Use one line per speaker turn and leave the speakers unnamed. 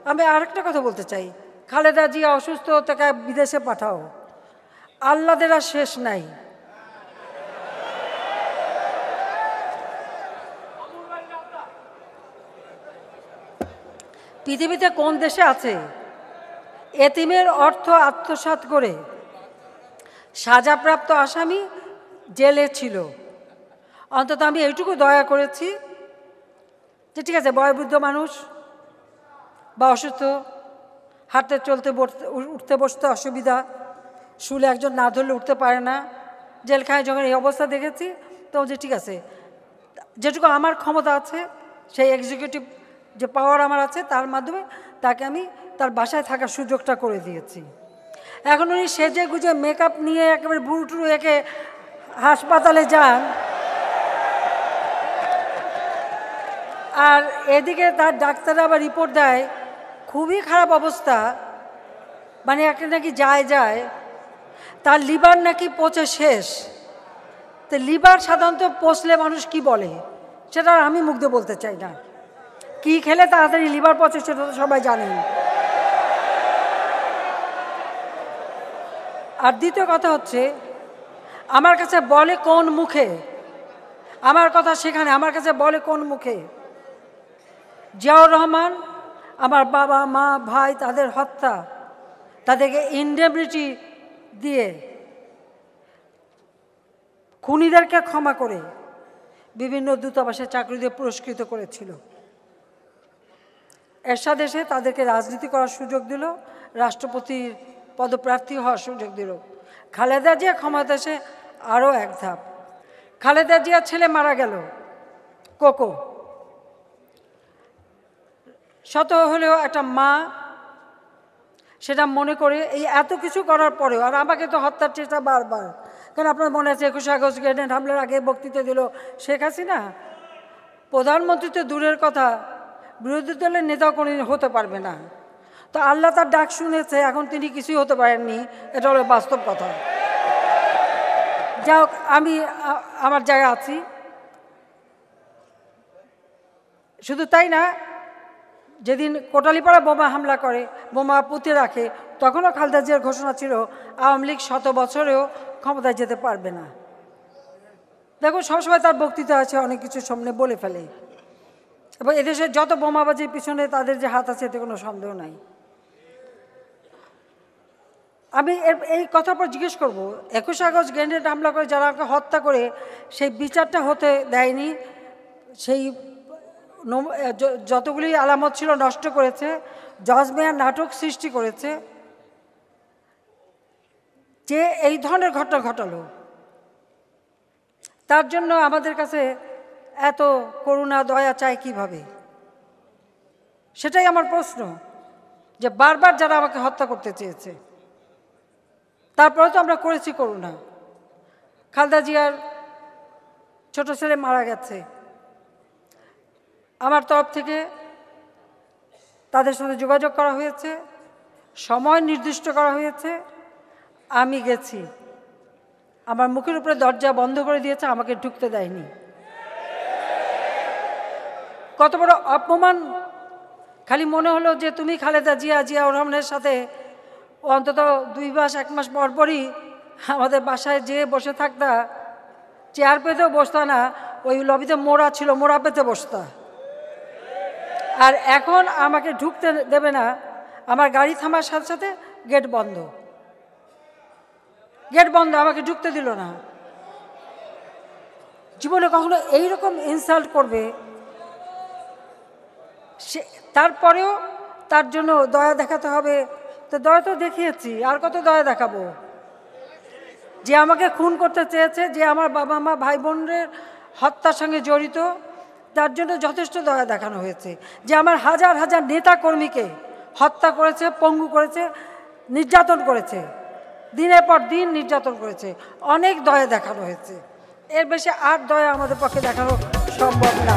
আমি আরেকটা কথা বলতে চাই, খালেদা জিয়া অসুস্থ, তাকে বিদেশে পাঠাও, আল্লাদের আর শেষ নাই। পৃথিবীতে কোন দেশে আছে এতিমের অর্থ আত্মসাৎ করে সাজাপ্রাপ্ত আসামি জেলে ছিল? অন্তত আমি এইটুকু দয়া করেছি যে ঠিক আছে, বয়োবৃদ্ধ মানুষ বা অসুস্থ, হাঁটতে চলতে উঠতে বসতে অসুবিধা, শুলে একজন না ধরলে উঠতে পারে না, জেলখানায় যখন এই অবস্থা দেখেছি তো যে ঠিক আছে, যেটুকু আমার ক্ষমতা আছে, সেই এক্সিকিউটিভ যে পাওয়ার আমার আছে তার মাধ্যমে তাকে আমি তার বাসায় থাকার সুযোগটা করে দিয়েছি। এখন উনি সেজে গুজে মেকআপ নিয়ে একেবারে বুড়ুটুরু একে হাসপাতালে যান, আর এদিকে তার ডাক্তাররা আবার রিপোর্ট দেয় খুবই খারাপ অবস্থা, মানে একটা নাকি যায় তার লিভার নাকি পচে শেষ। তো লিভার সাধারণত পচলে মানুষ কি বলে সেটা আমি মুখ দিয়ে বলতে চাই না, কি খেলে তাড়াতাড়ি লিভার পচে সেটা তো সবাই জানেন। আর দ্বিতীয় কথা হচ্ছে, আমার কাছে বলে কোন মুখে, আমার কথা সেখানে আমার কাছে বলে কোন মুখে জিয়াউর রহমান, আমার বাবা মা ভাই তাদের হত্যা, তাদেরকে ইনডেমনিটি দিয়ে খুনিদেরকে ক্ষমা করে বিভিন্ন দূতাবাসে চাকরি দিয়ে পুরস্কৃত করেছিল। এরশাদ এসে তাদেরকে রাজনীতি করার সুযোগ দিল, রাষ্ট্রপতির পদপ্রার্থী হওয়ার সুযোগ দিল। খালেদা জিয়া ক্ষমতা এসে আরও এক ধাপ। খালেদা জিয়ার ছেলে মারা গেল, কোকো। শত হলেও একটা মা সেটা মনে করে এই এত কিছু করার পরেও, আর আমাকে তো হত্যার চেষ্টা বারবার, কারণ আপনার মনে আছে 21 আগস্ট গ্রেনেড হামলার আগে বক্তৃতা দিল শেখ হাসিনা, প্রধানমন্ত্রী তো দূরের কথা, বিরোধী দলের নেতাও কোনোদিন হতে পারবে না। তো আল্লাহ তার ডাক শুনেছে, এখন তিনি কিছুই হতে পারেননি, এটা হলো বাস্তব কথা। যাই হোক, আমি আমার জায়গায় আছি। শুধু তাই না, যেদিন কোটালীপাড়া বোমা হামলা করে, বোমা পুঁতে রাখে, তখনও খালেদা জিয়ার ঘোষণা ছিল আওয়ামী লীগ 100 বছরেও ক্ষমতায় যেতে পারবে না। দেখুন, সবসময় তার বক্তৃতা আছে, অনেক কিছু সামনে বলে ফেলে, এবং এদেশের যত বোমাবাজির পিছনে তাদের যে হাত আছে এতে কোনো সন্দেহ নাই। আমি এই কথার পর জিজ্ঞেস করবো, 21 আগস্ট গ্রেনেড হামলা করে যারা হত্যা করে সেই বিচারটা হতে দেয়নি, সেই যতগুলি আলামত ছিল নষ্ট করেছে, জজ মেয়ার নাটক সৃষ্টি করেছে, যে এই ধরনের ঘটনা ঘটালো, তার জন্য আমাদের কাছে এত করুণা দয়া চাই কিভাবে? সেটাই আমার প্রশ্ন, যে বারবার যারা আমাকে হত্যা করতে চেয়েছে, তারপরে তো আমরা করেছি করুণা। খালেদা জিয়ার ছোট ছেলে মারা গেছে, আমার তরফ থেকে তাদের সাথে যোগাযোগ করা হয়েছে, সময় নির্দিষ্ট করা হয়েছে, আমি গেছি, আমার মুখের উপরে দরজা বন্ধ করে দিয়েছে, আমাকে ঢুকতে দেয়নি। কত বড় অপমান! খালি মনে হলো যে তুমি খালেদা জিয়াউর রহমানের সাথে অন্তত 2 মাস 1 মাস পরপরই আমাদের বাসায় যেয়ে বসে থাকতা, চেয়ার পেতেও বসতা না, ওই লবিতে মোড়া ছিল, মোড়া পেতে বসতা। আর এখন আমাকে ঢুকতে দেবে না, আমার গাড়ি থামার সাথে সাথে গেট বন্ধ, আমাকে ঢুকতে দিল না। জীবনে কখনো এইরকম ইনসাল্ট করবে? সে তারপরেও তার জন্য দয়া দেখাতে হবে, তো দয়া তো দেখিয়েছি, আর কত দয়া দেখাবো? যে আমাকে খুন করতে চেয়েছে, যে আমার বাবা মা ভাই বোনের হত্যার সঙ্গে জড়িত, তার জন্য যথেষ্ট দয়া দেখানো হয়েছে। যে আমার হাজার হাজার নেতা কর্মীকে হত্যা করেছে, পঙ্গু করেছে, নির্যাতন করেছে, দিনের পর দিন নির্যাতন করেছে, অনেক দয়া দেখানো হয়েছে। এর বেশি আর দয়া আমাদের পক্ষে দেখানো সম্ভব না।